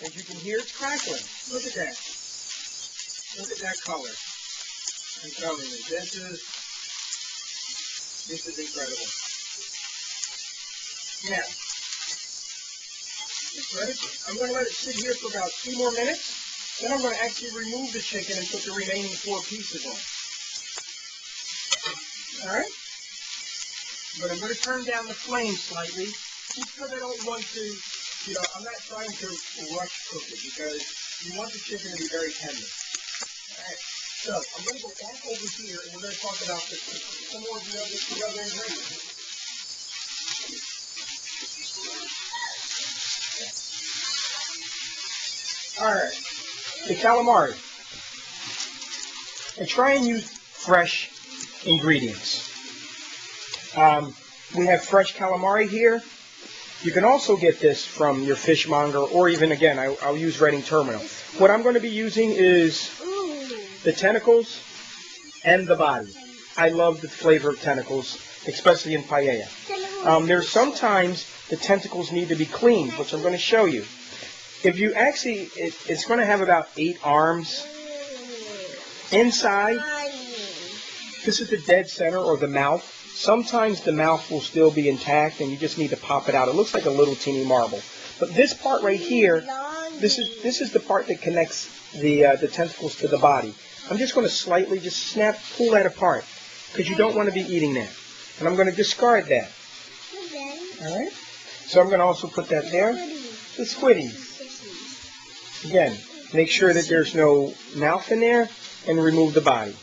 As you can hear, it's crackling. Look at that. Look at that color. I'm telling you, this is incredible. Now, I'm going to let it sit here for about 2 more minutes. Then I'm going to actually remove the chicken and put the remaining 4 pieces on. All right? But I'm going to turn down the flame slightly, just because I don't want to, I'm not trying to rush cook it, because you want the chicken to be very tender. All right? So I'm going to go back over here, and we're going to talk about some more of the other ingredients. All right, the calamari. And try and use fresh ingredients. We have fresh calamari here. You can also get this from your fishmonger, or even, again, I'll use Reading Terminal. What I'm going to be using is the tentacles and the body. I love the flavor of tentacles, especially in paella. There's sometimes the tentacles need to be cleaned, which I'm going to show you. If you actually, it's going to have about 8 arms. Inside, this is the dead center, or the mouth. Sometimes the mouth will still be intact, and you just need to pop it out. It looks like a little teeny marble. But this part right here, this is the part that connects the tentacles to the body. I'm just going to slightly just pull that apart, because you don't want to be eating that. And I'm going to discard that. All right? So I'm going to also put that there. The squiddies. Again, make sure that there's no mouth in there, and remove the body.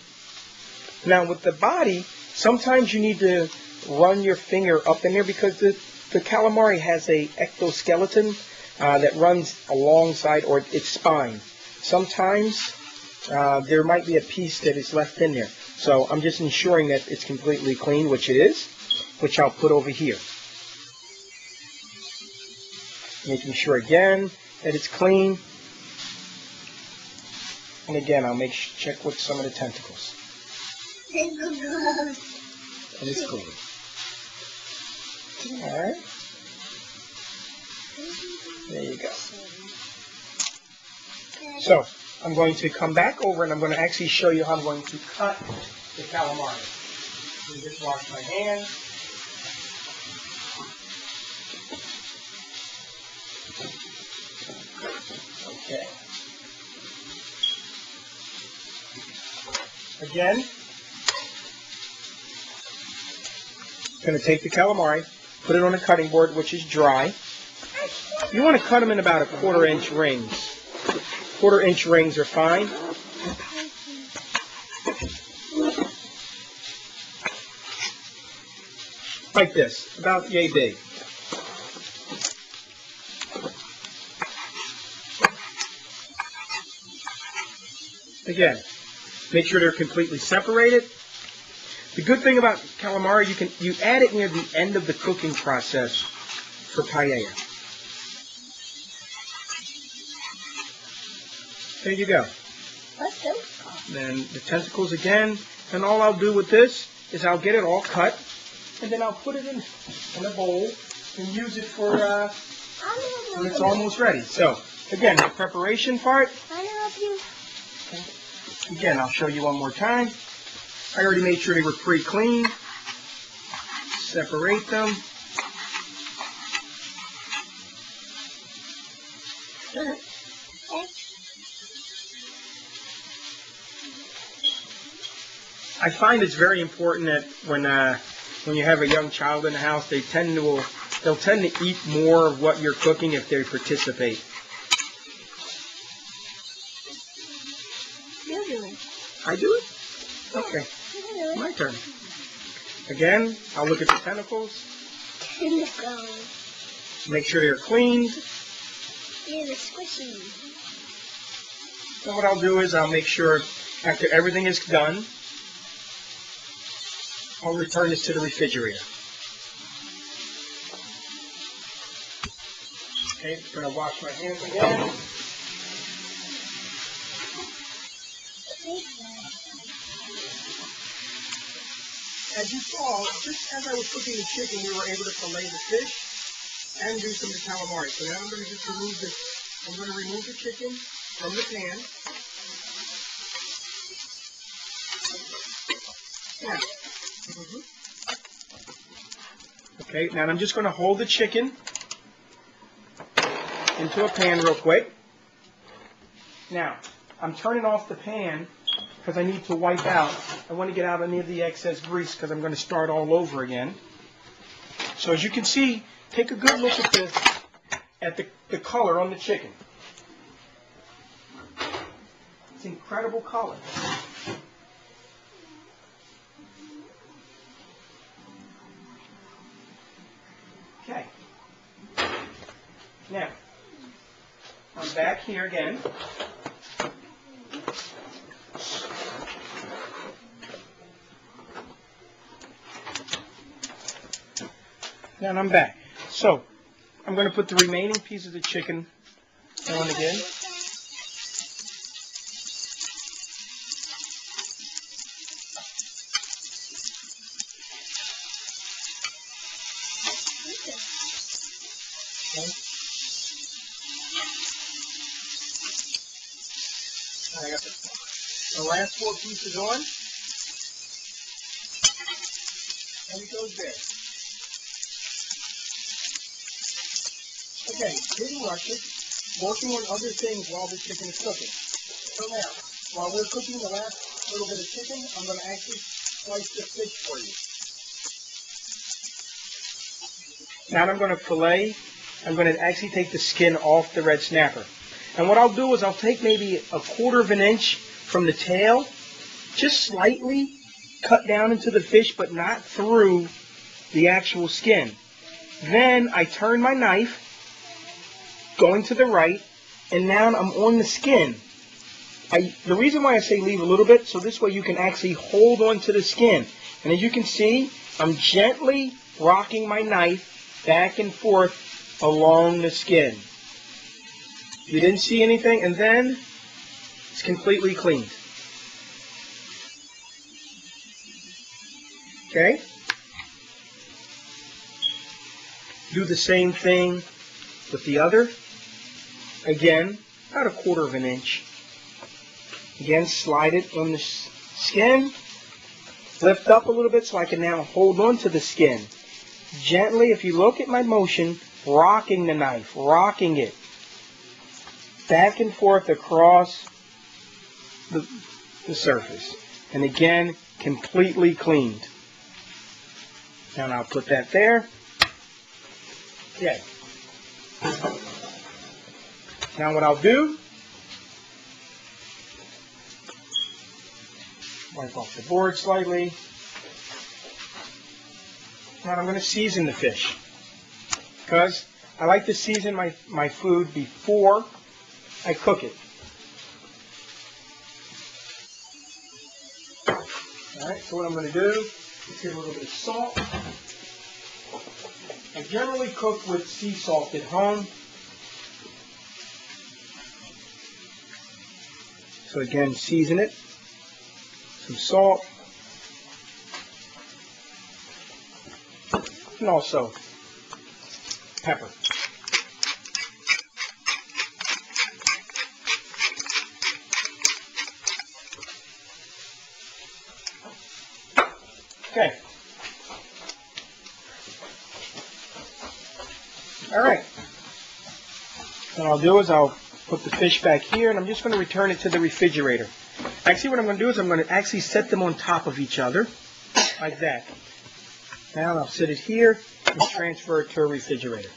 Now with the body, sometimes you need to run your finger up in there, because the calamari has a ectoskeleton that runs alongside, or its spine. Sometimes there might be a piece that is left in there. So I'm just ensuring that it's completely clean, which it is, which I'll put over here. Making sure again that it's clean. And again, I'll check with some of the tentacles. And it's clean. All right. There you go. So I'm going to come back over, and I'm going to actually show you how I'm going to cut the calamari. So just wash my hands. Okay. Again, I'm going to take the calamari, put it on a cutting board, which is dry. You want to cut them in about 1/4 inch rings. 1/4 inch rings are fine. Like this, about yay big. Again, make sure they're completely separated. The good thing about calamari, you add it near the end of the cooking process for paella. There you go. Then the tentacles again, and all I'll do with this is I'll get it all cut, and then I'll put it in a bowl and use it for when it's almost ready. So again, the preparation part. Again, I'll show you one more time. I already made sure they were pre-cleaned. Separate them. I find it's very important that when you have a young child in the house, they'll tend to eat more of what you're cooking if they participate. I do it? Okay. My turn. Again, I'll look at the tentacles. Make sure they're cleaned. Yeah, they're squishy. So what I'll do is I'll make sure after everything is done, I'll return this to the refrigerator. Okay, I'm going to wash my hands again. As you saw, just as I was cooking the chicken, we were able to fillet the fish and do some of the calamari. So now I'm going to just remove this I'm going to remove the chicken from the pan. Now, okay, now I'm just going to hold the chicken into a pan real quick. Now, I'm turning off the pan because I need to wipe out. I want to get out any of the excess grease because I'm going to start all over again. So as you can see, take a good look at the color on the chicken. It's incredible color. Okay. Now, I'm back here again. Now I'm back. So, I'm going to put the remaining pieces of chicken on again. Okay. I got the last 4 pieces on, and it goes there. Okay, didn't rush it. Working on other things while the chicken is cooking. So now, while we're cooking the last little bit of chicken, I'm going to actually slice the fish for you. Now I'm going to fillet. I'm going to actually take the skin off the red snapper. And what I'll do is I'll take maybe 1/4 of an inch from the tail, just slightly cut down into the fish, but not through the actual skin. Then I turn my knife, going to the right, and now I'm on the skin. The reason why I say leave a little bit, so this way you can actually hold on to the skin. And as you can see, I'm gently rocking my knife back and forth along the skin. You didn't see anything, and then it's completely cleaned. Okay? Do the same thing with the other. Again, about 1/4 of an inch. Again, slide it on the skin. Lift up a little bit so I can now hold on to the skin. Gently, if you look at my motion, rocking the knife, rocking it back and forth across the surface. And again, completely cleaned. And I'll put that there. Okay. Now what I'll do, wipe off the board slightly. Now I'm going to season the fish, because I like to season my food before I cook it. Alright, so what I'm going to do is get a little bit of salt. I generally cook with sea salt at home. So again, season it. Some salt. And also pepper. Okay. All right. What I'll do is I'll put the fish back here, and I'm just going to return it to the refrigerator. Actually, what I'm going to do is I'm going to actually set them on top of each other, like that. Now I'll set it here and transfer it to a refrigerator.